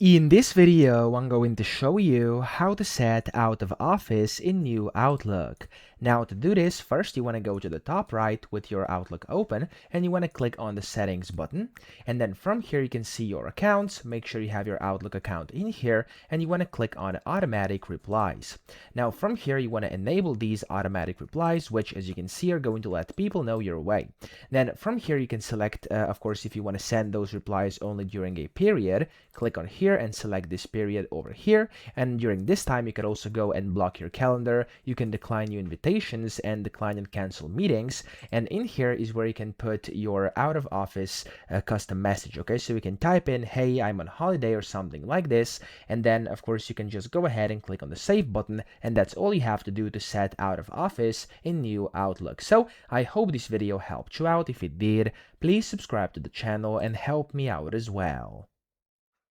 In this video, I'm going to show you how to set out of office in new Outlook. Now to do this, first you want to go to the top right with your Outlook open and you want to click on the settings button. And then from here you can see your accounts. Make sure you have your Outlook account in here and you want to click on automatic replies. Now from here you want to enable these automatic replies, which as you can see are going to let people know your way. Then from here you can select, of course, if you want to send those replies only during a period, click on here and select this period over here. And during this time, you can also go and block your calendar. You can decline new invitations and decline and cancel meetings. And in here is where you can put your out of office custom message. Okay, so you can type in, hey, I'm on holiday or something like this. And then, of course, you can just go ahead and click on the save button. And that's all you have to do to set out of office in new Outlook. So I hope this video helped you out. If it did, please subscribe to the channel and help me out as well.